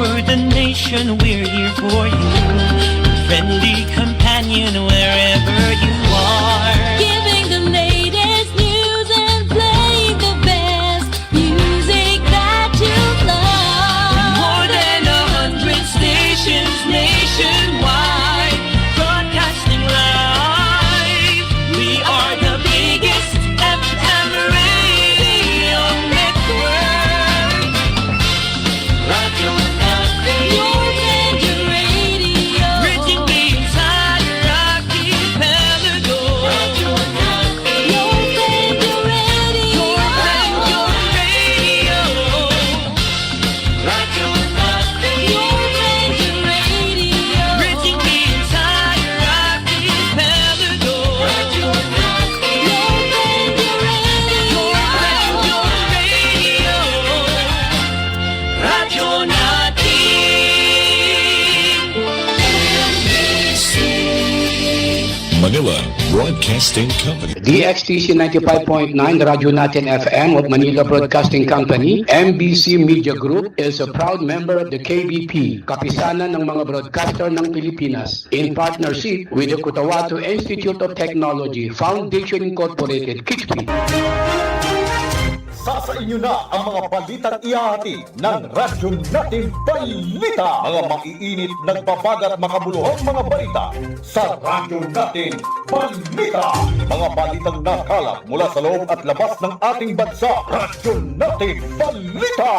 for the nation, we're here for you. Friendly companion wherever you are. Giving the latest news and playing the best music that you love. More than 100 stations nationwide, broadcasting live. We are the biggest FM radio network. Radio Natin, Your favorite radio. reaching the entire archipelago. Radio Natin, Your favorite radio. your radio. Radio Natin, Your favorite radio. reaching the entire archipelago. Radio Natin, Your favorite radio. Radio Natin. Manila Broadcasting Company. DXTC 95.9 Radyo Natin FM of Manila Broadcasting Company, MBC Media Group is a proud member of the KBP, Kapisanan ng mga Broadcaster ng Pilipinas, in partnership with the Cotabato Institute of Technology, Foundation Incorporated, KIXP. Sa inyo na ang mga balitang iahati ng Radyo Natin Balita. Mga maiinit, nagbabagat, makabuluhang mga balita sa Radyo Natin Balita. Mga balitang nakalap mula sa loob at labas ng ating bansa. Radyo Natin Balita.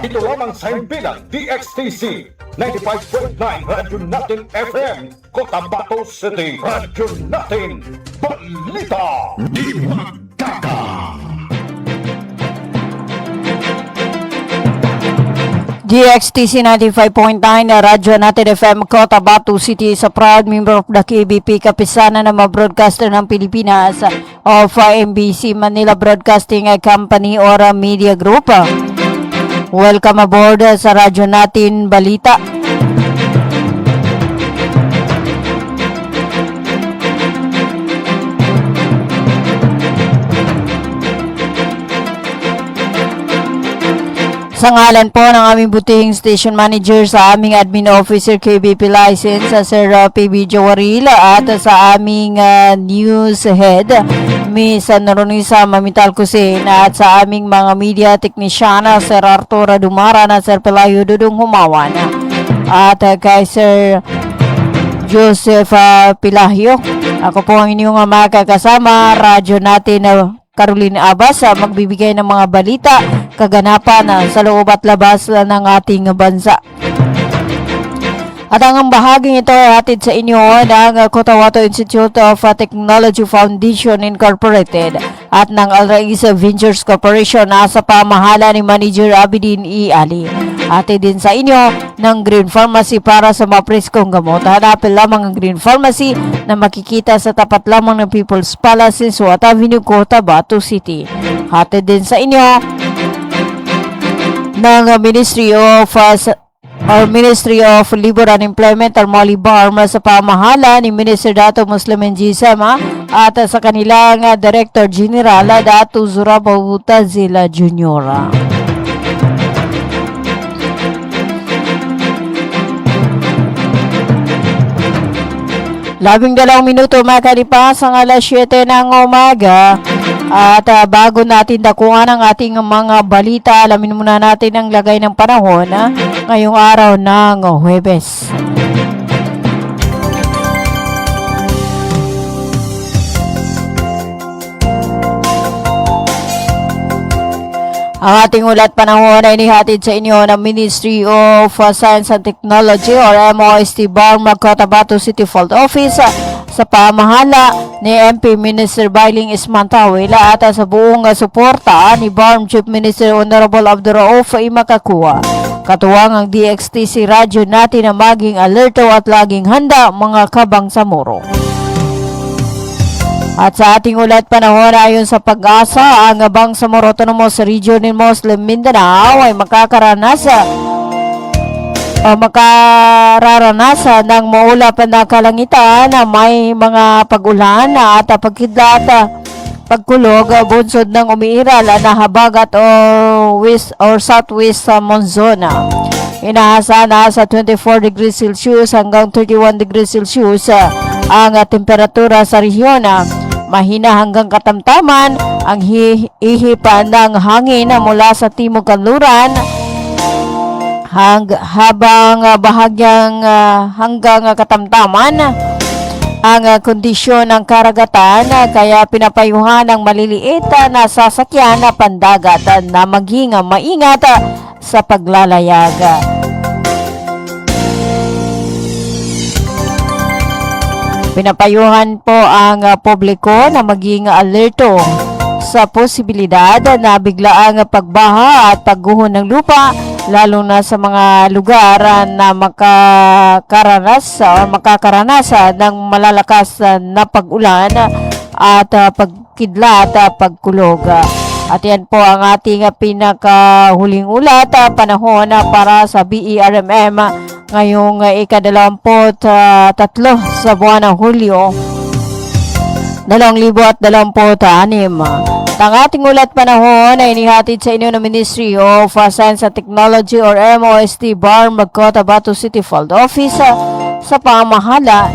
Ito lamang sa himpilang DXTC 95.9 Radyo Natin FM, Cotabato City. Radyo Natin Balita. Di magkaka. DXTC 95.9 na Radyo Natin FM Cotabato City is a proud member of the KBP, Kapisanan ng mga broadcaster ng Pilipinas of MBC Manila Broadcasting Company or Media Group. Welcome aboard sa Radyo Natin Balita. Sa ngalan po ng aming butihing station manager, sa aming admin officer KBP license, sa Sir PB Jawaril, at sa aming news head, Miss Noronisa Mamital Cusin, at sa aming mga media technician, Sir Arturo Dumara, na Sir Pelayo Dudong Humawan, at kay Sir Joseph Pilahio. Ako po ang inyong makakasama, Radyo Natin Caroline Abas, magbibigay ng mga balita, kaganapan sa loob at labas ng ating bansa. At ang bahaging ito ay hatid sa inyo ng Cotabato Institute of Technology Foundation Incorporated at ng Al Rais Ventures Corporation na sa pamahala ni Manager Abidin E. Ali. Hatid din sa inyo ng Green Pharmacy para sa mapreskong gamot. Hanapin lamang ang Green Pharmacy na makikita sa tapat lamang ng People's Palace in Suat Avenue, Cotabato City. Hatid din sa inyo ng Ministry of Labor and Employment or Malibarm sa pamahala ni Minister Dato Muslim Njisama at sa kanilang Director General Dato Zurabo Tazila Jr. Labing 2 minuto makalipas ang alas 7 ng umaga. At bago natin dakuhan ang ating mga balita, alamin muna natin ang lagay ng panahon ngayong araw ng Huwebes. Ang ating ulat panahon ay inihatid sa inyo ng Ministry of Science and Technology or MOST BARM Cotabato City Field Office sa pamahala ni MP Minister Bailing Ismantawila at sa buong suporta ni BARM Chief Minister Honorable Abdurrauf Imakakua. Katuwang ang DXTC Radyo Natin na maging alerto at laging handa mga kabang sa muro. At sa ating ulat panahon ayon sa Pag-asa, ang Bangsamoro Autonomous Region in Muslim Mindanao ay makararanasan ng maulap na kalangitan na may mga pag-ulan at pagkidlat, pagkulog, bunsod ng umiiral na habagat o west or southwest monsoon. Inaasahan na sa 24 degrees Celsius hanggang 31 degrees Celsius ang temperatura sa rehiyon. Mahina hanggang katamtaman ang ihipan ng hangin mula sa timog kanluran habang bahagyang hanggang katamtaman ang kondisyon ng karagatan, kaya pinapayuhan ng maliliit na sasakyan na pandagat na maging maingat sa paglalayag. Pinapayuhan po ang publiko na maging alerto sa posibilidad na biglaang pagbaha at pagguho ng lupa, lalo na sa mga lugar na makakaranas ng malalakas na pag-ulan at pagkidlat, pagkulog. At yan po ang ating pinakahuling ulat, panahon para sa BERMM ngayong ika-23 sa buwan ng Hulyo 2026. Ang ating ulat panahon ay inihatid sa inyo ng Ministry of Science and Technology or MOST BARM Cotabato City Field Office sa pamahala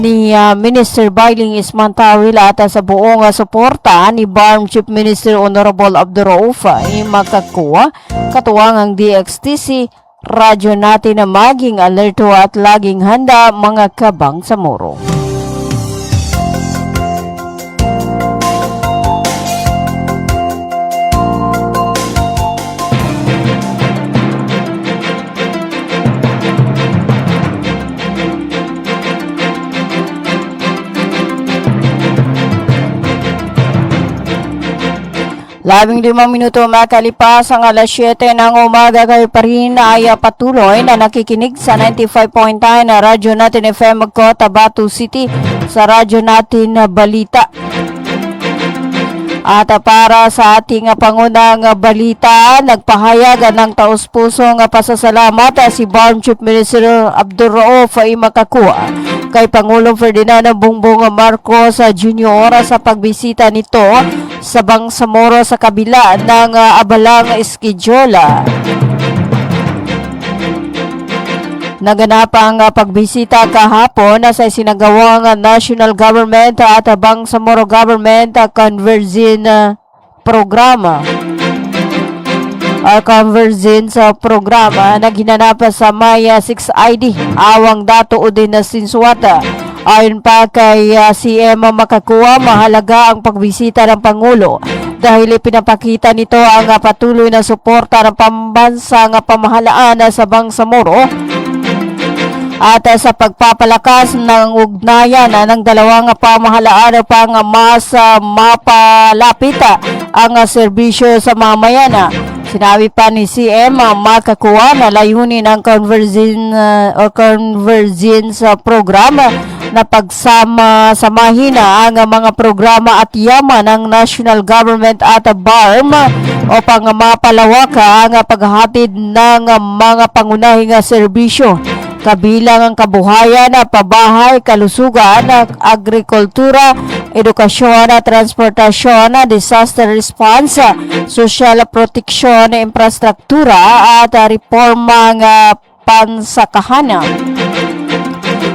ni Minister Bailing Ismantawil at sa buong suporta ni BARM Chief Minister Honorable Abdurrauf Imakakuwa, katuwang ang DXTC. Radyo natin na maging alerto at laging handa, mga kabang sa Moro. Labing 5 minuto makalipas ang alas 7 ng umaga, kayo pa rin ay patuloy na nakikinig sa 95.9 na Radyo Natin FM Cotabato City sa Radyo Natin Balita. At para sa ating pangunang balita, nagpahayag ng taus-pusong pasasalamat si BARM Chief Minister Abdurrauf Imakakuwa kay Pangulong Ferdinand Bongbong Marcos Jr. sa pagbisita nito sa Bangsamoro sa kabila ng abalang eskidyola. Naganap ang pagbisita kahapon sa isinagawang National Government at Bangsamoro Government Convergence Programa. Convergence Programa na ginanap sa Maya 6ID, Awang Dato Udin na Sinsuata. Ayon pa kay CM Makakuwa, mahalaga ang pagbisita ng Pangulo dahil ipinapakita nito ang patuloy na suporta ng pambansang pamahalaan sa Bangsamoro at sa pagpapalakas ng ugnayan ng dalawang pamahalaan upang mas mapalapit ang serbisyo sa mamayan. Sinabi pa ni CM Makakuwa na layunin ng Convergence Program na pagsama-samahin ang mga programa at yaman ng National Government at BARM upang mapalawak ang paghahatid ng mga pangunahing serbisyo, kabilang ang kabuhayan, pabahay, kalusugan, agrikultura, edukasyon, transportasyon, disaster response, social protection, infrastruktura at reformang pansakahan.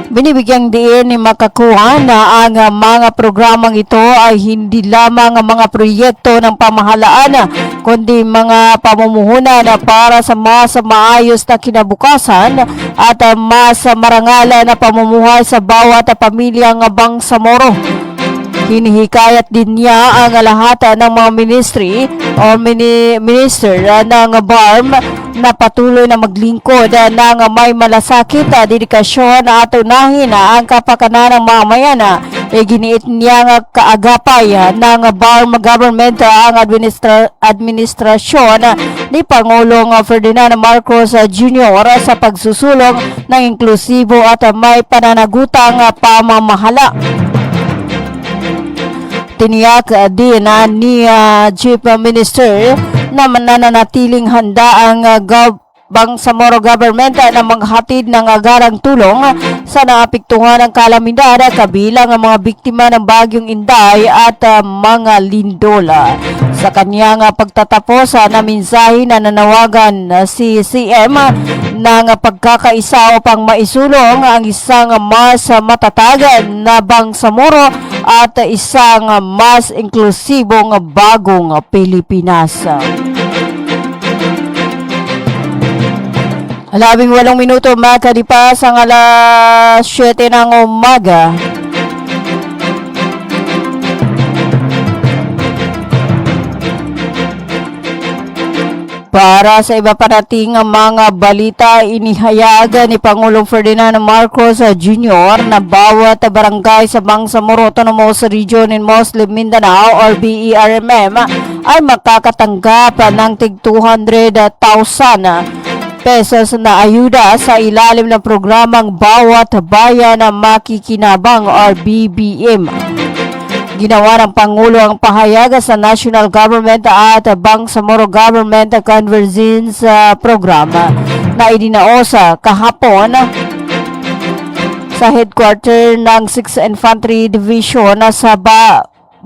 Binibigyang diin ni Makakuha na ang mga programang ito ay hindi lamang mga proyekto ng pamahalaan, kundi mga pamumuhunan para sa mas maayos na kinabukasan at mas marangal na pamumuhay sa bawat pamilyang Bangsamoro. Hinihikayat din niya ang lahat ng mga ministry o minister ng BARM na patuloy na maglingkod ng may malasakit, dedikasyon at unahin ang kapakanan ng mamayan. Giniit niya ang kaagapay ng BARM government ang administrasyon ni Pangulong Ferdinand Marcos Jr. sa pagsusulong ng inklusibo at may pananagutang pamamahala. Tiniyak din ni Chief Minister na mananatiling handa ang Bangsamoro Government na maghatid ng agarang tulong sa naapektuhan ng kalamidad, kabilang ang mga biktima ng Bagyong Inday at mga lindola. Sa kanyang pagtatapos na mensahe na nanawagan si CM ng pagkakaisa upang maisulong ang isang mas matatag na bangsamoro at isang mas inklusibong bagong Pilipinas. 18 minuto makalipas ang alas 7 ng umaga. Para sa iba pa nating mga balita, inihayag ni Pangulong Ferdinand Marcos Jr. na bawat barangay sa Bangsamoro Autonomous Region in Muslim Mindanao or BERMM ay makakatanggap ng tig 200,000 pesos na ayuda sa ilalim ng programang Bawat Bayan na Makikinabang or BBM. Ginawa ng Pangulo ang pahayag sa National Government at Bangsamoro Government Convergence Program na idinaosa kahapon sa headquarter ng 6th Infantry Division sa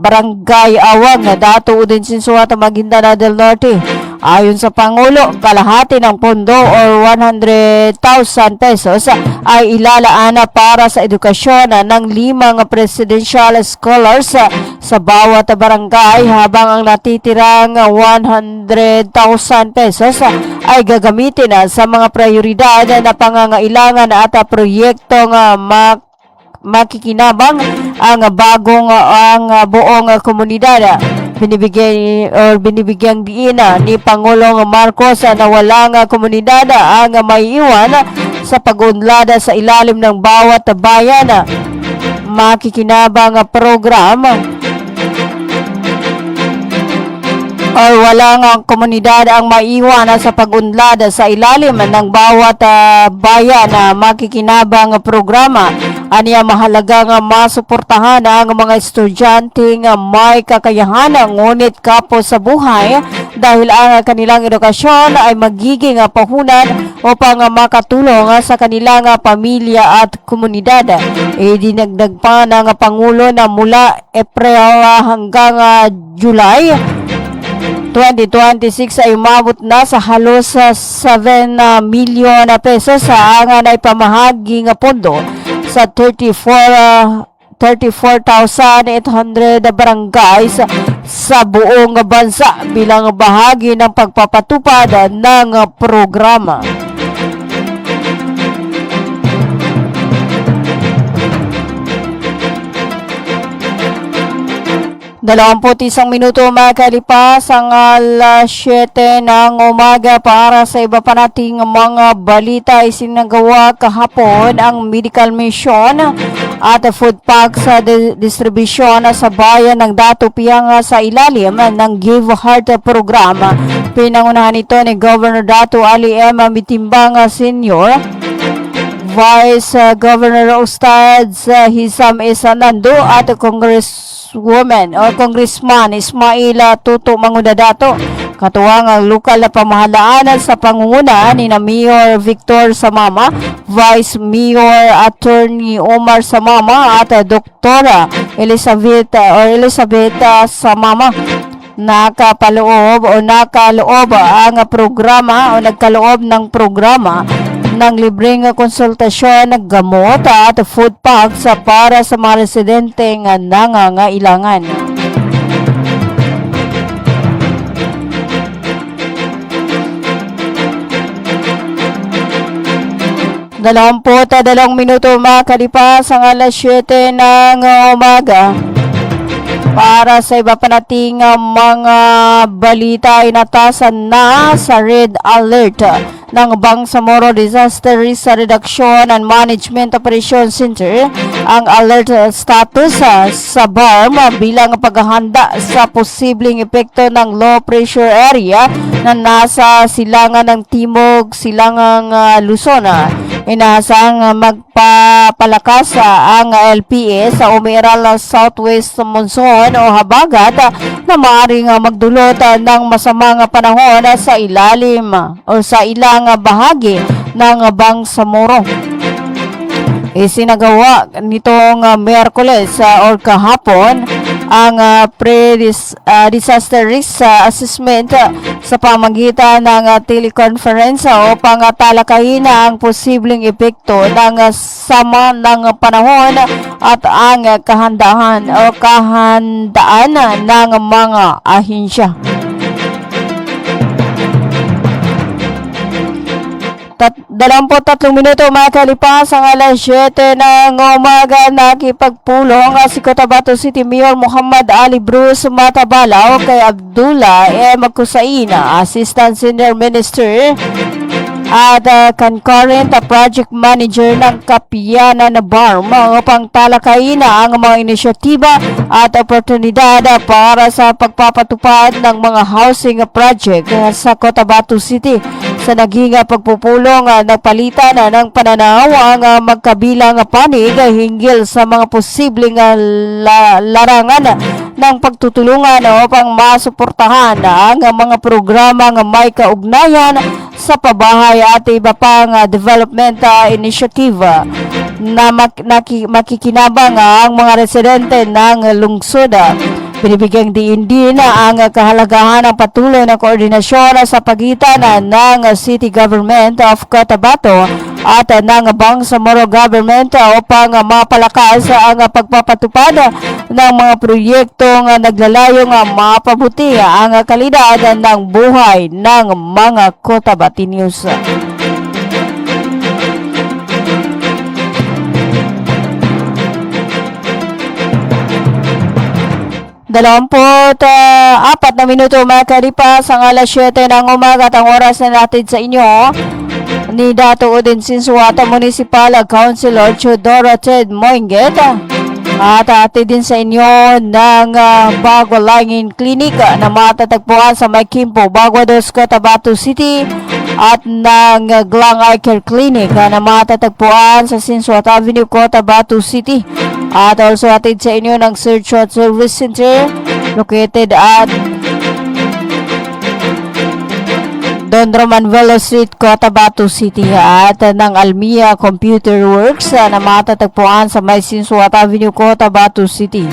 Barangay Awang, Dato Udinsinsuat, Maguindanao del Norte. Ayon sa Pangulo, kalahati ng pondo or 100,000 pesos ay ilalaan para sa edukasyon ng 5 presidential scholars sa bawat barangay, habang ang natitirang 100,000 pesos ay gagamitin sa mga prioridad na pangangailangan at proyektong makikinabang ang buong komunidad. Binibigyang diin ni Pangulong Marcos na walang komunidad ang maiiwan sa pag-unlad sa ilalim ng Bawat Bayan Makikinabang program, or walang komunidad ang maiiwan sa pag-unlad sa ilalim ng Bawat Bayan Makikinabang programa. Aniya mahalagang masuportahan ang mga estudyanteng may kakayahan ngunit kapos sa buhay dahil ang kanilang edukasyon ay magiging pahunan upang makatulong sa kanilang pamilya at komunidad. Dinagdag pa ng Pangulo na mula April hanggang July 2026 ay umabot na sa halos 7 milyon pesos ang naipamahaging pondo sa 34,800 barangays sa buong bansa bilang bahagi ng pagpapatupad ng programa. Isang minuto makalipas ang alas 7 ng umaga. Para sa iba pa nating mga balita, isinagawa kahapon ang medical mission at food packs sa distribusyon sa bayan ng Dato Piang sa ilalim ng Give Heart program. Pinangunahan ito ni Governor Dato Ali M. Mitimbang Sr., Vice Governor Ustads Hisam Nando at Congresswoman o Congressman Ismail Tuto Mangudadato. Katuwang ang lokal na pamahalaan sa pangunguna ni na Mayor Victor Samama, Vice Mayor Attorney Omar Samama at Dr. Elizabeth Samama. Nakaloob ang programa o nagkaloob ng programa ng libreng konsultasyon, gamot at food packs para sa mga residenteng nangangailangan. Dalawang minuto makalipas ang alas 7 ng umaga. Para sa iba pa nating mga balita, inatasan na sa red alert ng Bangsamoro Disaster Risk Reduction and Management Operations Center ang alert status sa BARM bilang paghahanda sa posibleng epekto ng low pressure area na nasa silangan ng Timog Silangang Luzon. Inaasang magpapalakas ang LPS sa umiiral southwest monsoon o habagat na maaaring magdulot ng masamang panahon sa ilalim o sa ilang bahagi ng Bangsamoro. Isinagawa nitong Miyerkules or kahapon ang disaster risk assessment sa pamagitan ng teleconference upang talakayin ang posibleng epekto ng sama ng panahon at ang kahandaan ng mga ahensya. 23 minuto makalipas ang alas 7 ng umaga, nakipagpulong si Cotabato City Mayor Muhammad Ali Bruce Matabalaw kay Abdullah M. Kusaina, Assistant Senior Minister at concurrent project manager ng Kapiyanan Barm upang talakayin ang mga inisyatiba at oportunidad para sa pagpapatupad ng mga housing project sa Cotabato City. Sa naging pagpupulong, nagpalitan ng pananaw ang magkabilang panig hinggil sa mga posibleng larangan ng pagtutulungan upang masuportahan ang mga programang may kaugnayan sa pabahay at iba pang development initiative na makikinabang ang mga residente ng lungsod. Binibigyang diin din ang kahalagahan ng patuloy na koordinasyon sa pagitan ng City Government of Cotabato at ng Bangsamoro Government upang mapalakas ang pagpapatupad ng mga proyektong naglalayong mapabuti ang kalidad ng buhay ng mga Cotabatinos. Apat na minuto makalipas ang alas 7 ng umaga at ang oras na natin sa inyo ni Dato Udin Sinsuata Municipal Councilor Chodoro Ted Moinget at atid din sa inyo ng Bagua Langin Clinic na matatagpuan sa May Kimpo, Bagua dos, Cotabato City at ng Glang Eye Care Clinic na matatagpuan sa Sinsuata Avenue, Cotabato City. At also atid sa inyo ng Search and Service Center located at Don Roman Velo Street, Cotabato City at ng Almia Computer Works na matatagpuan sa May Sinsuata Avenue, Cotabato City.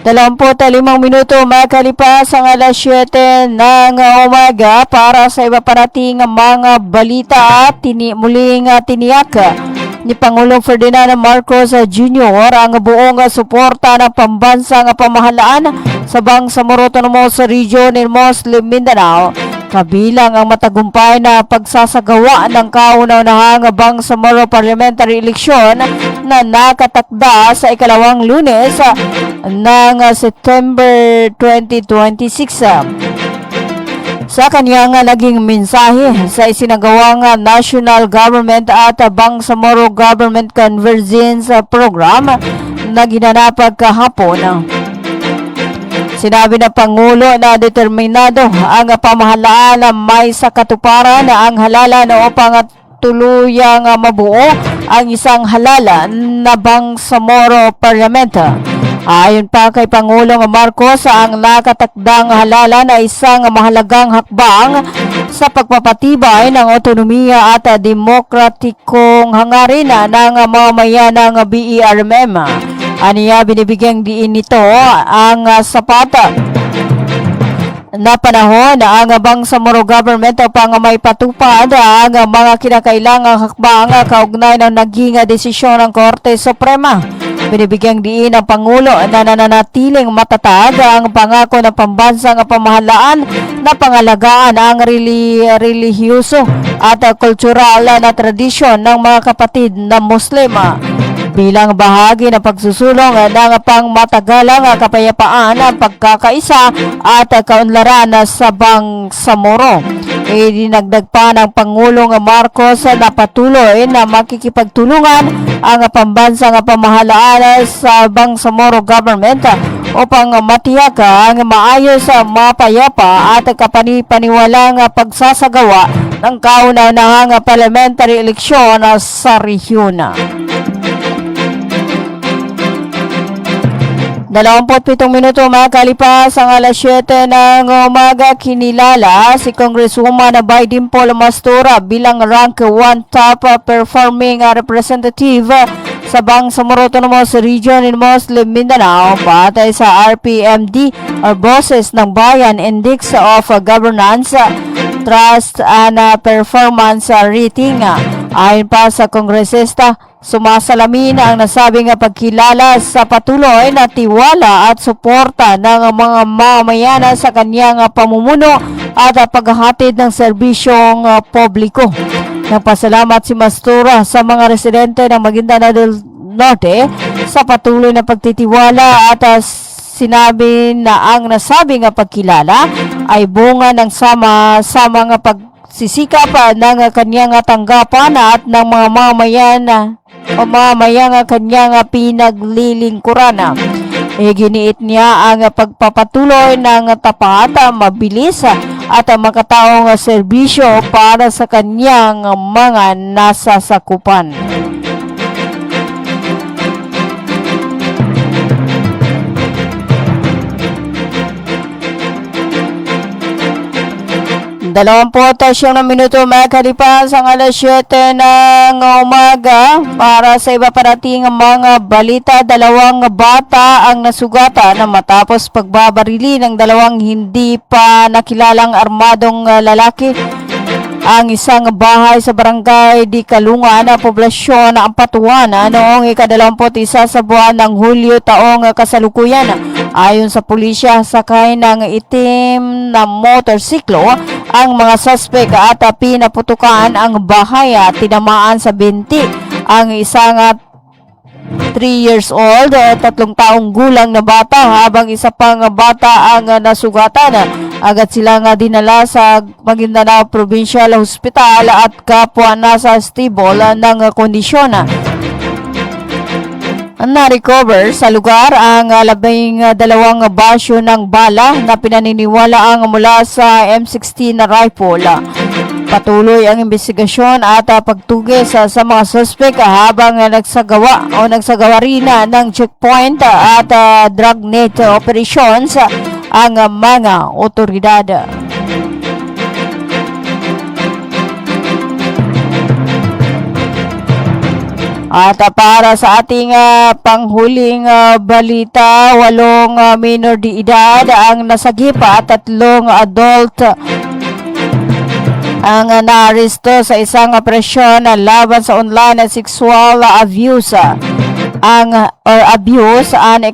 25 minuto makalipas ang alas 7 ng umaga para sa iba parating mga balita at muling tiniyak ni Pangulong Ferdinand Marcos Jr. ang buong suporta ng pambansang pamahalaan sa Bangsamoro Autonomous Region in Muslim Mindanao, kabilang ang matagumpay na pagsasagawa ng kauna-unahang Bangsamoro Parliamentary Election na nakatakda sa ikalawang Lunes ng September 2026. Sa kanyang naging mensahe sa isinagawang National Government at Bangsamoro Government Convergence Program na ginanap kahapon, sinabi ng Pangulo na determinado ang pamahalaan na may sakatuparan ang halalan upang tuluyang mabuo ang isang halala na Bangsamoro Parliament. Ayon pa kay Pangulong Marcos, ang nakatakdang halalan ay isang mahalagang hakbang sa pagpapatibay ng otonomiya at demokratikong hangarin ng mamamayan ng BERMM. Aniya, binibigyang diin nito ang sapat na panahon ang Bangsamoro Government upang may patupad ang mga kinakailangang hakbang kaugnay ng naging desisyon ng Korte Suprema. Binibigyang diin ng Pangulo na nananatiling matatag ang pangako ng pambansang pamahalaan na pangalagaan ang relihiyoso at kultural na tradisyon ng mga kapatid na Muslim bilang bahagi ng pagsusulong ng pangmatagalang kapayapaan, pagkakaisa at kaunlaran sa Bangsamoro. Dinagdag pa ng Pangulong Marcos na patuloy na makikipagtulungan ang pambansang pamahalaan sa Bangsamoro Government upang matiyak ang maayos, mapayapa at kapanipaniwalang pagsasagawa ng kauna-unahang parliamentary eleksyon sa rehiyon. 27 minuto makalipas ang alas 7 ng umaga, kinilala si Congresswoman Biden Paul Mastura bilang rank 1 top performing representative sa sa Bangsamoro Autonomous Region in Muslim Mindanao batay sa RPMD or Boses ng Bayan Index of Governance, Trust and Performance Rating. Ayon pa sa kongresista, sumasalamin ang nasabing pagkilala sa patuloy na tiwala at suporta ng mga mamamayan sa kanyang pamumuno at paghahatid ng serbisyong publiko. Nagpasalamat si Mastura sa mga residente ng Maguindanao del Norte sa patuloy na pagtitiwala at sinabi na ang nasabing pagkilala ay bunga ng sama-samang pagsisikap ng kanyang tanggapan at ng mga mamayang kanyang pinaglilingkuran. Giniit niya ang pagpapatuloy ng tapat, mabilis at makataong serbisyo para sa kanyang mga nasasakupan. Siyang na minuto makalipas ang alas 7 ng umaga. Para sa iba pa nating mga balita, 2 bata ang nasugatan matapos pagbabarili ng 2 hindi pa nakilalang armadong lalaki. Ang isang bahay sa barangay Di Kalungan na poblasyon ng Ampatuan noong ika-21 sa buwan ng Hulyo taong kasalukuyan. Ayon sa pulisya, sakay ng itim na motorsiklo ang mga suspek at pinaputukan ang bahay at tinamaan sa binti ang isang 3 years old, 3 taong gulang na bata habang isa pang bata ang nasugatan. Agad silang dinala sa Maguindanao Provincial Hospital at kapwa nasa stable ng kondisyon. Na-recover sa lugar ang 12 basyo ng bala na pinaniniwala ang mula sa M16 na rifle. Patuloy ang investigasyon at pagtugis sa mga suspek habang nagsagawa rin ng checkpoint at dragnet operations ang mga otoridad. At para sa ating panghuling balita, 8 minor de edad ang nasagip at 3 adult ang naaresto sa isang operasyon laban sa online sexual abuse abuse and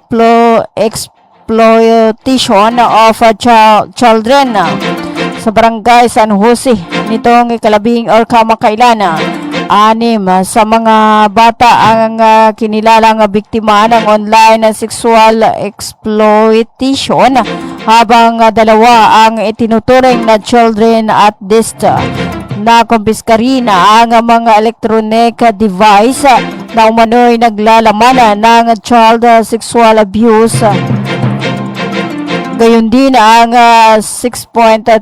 exploitation of children sa barangay San Jose nitong kamakailan. 6 sa mga bata ang kinilalang biktima ng online sexual exploitation habang 2 ang itinuturing na children at least. Nakumpiska rin ang mga electronic device na umano'y naglalaman ng child sexual abuse. Gayon din ang 6.30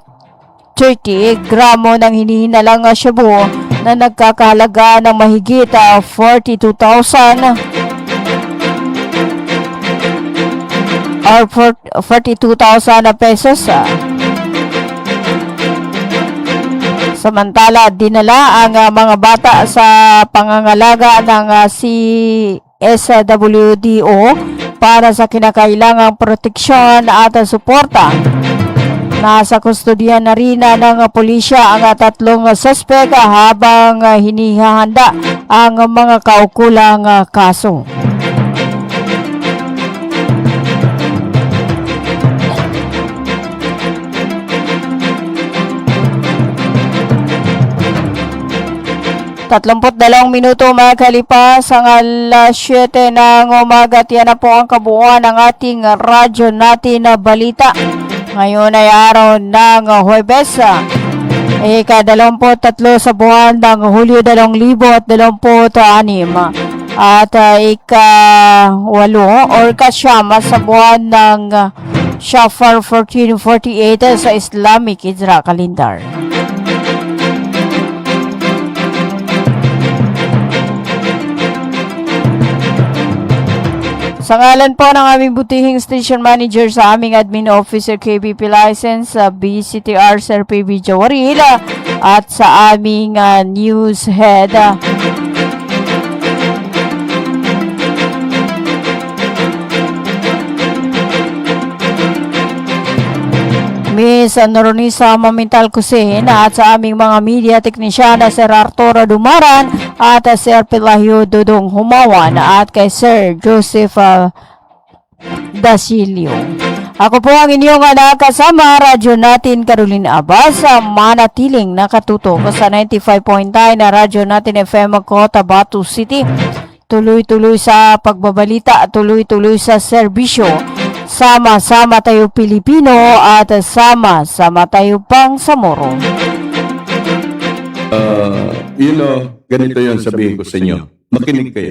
gramo ng hinihinalang shabu na nagkakahalaga ng mahigit 42,000 or 42,000 pesos. Samantala, dinala ang mga bata sa pangangalaga ng CSWDO para sa kinakailangang proteksyon at suporta. Nasa kustodiyan na rin ng pulisya ang 3 suspek habang hinihahanda ang mga kaukulang kaso. Tatlong minuto makalipas ang alas 7 ng umaga. Yan na po ang kabuuan ng ating radyo natin na balita. Ngayon ay araw ng Huwebes, ika-23 sa buwan ng Hulyo 2026 at ika-8 or ika-9 sa buwan ng Shafar 1448 sa Islamic Hijra Calendar. Sa ngalan po ng aming butihing station manager sa aming admin officer KBP license sa BCTR Sir PB Jawaril at sa aming news head Miss Noronisa Mamital Cusin at sa aming mga media teknisyana Sir Arturo Dumaran at Sir Pelahio Dudong Humawan at kay Sir Joseph Dasilio. Ako po ang inyong anak kasama, radyo natin Carolina Abbas, manatiling nakatutok sa 95.9 na radyo natin FM Cotabato City. Tuloy-tuloy sa pagbabalita, tuloy-tuloy sa serbisyo. Sama-sama tayo Pilipino at sama-sama tayo Bangsamoro. Ganito yon sabihin ko sa inyo. Makinig kayo.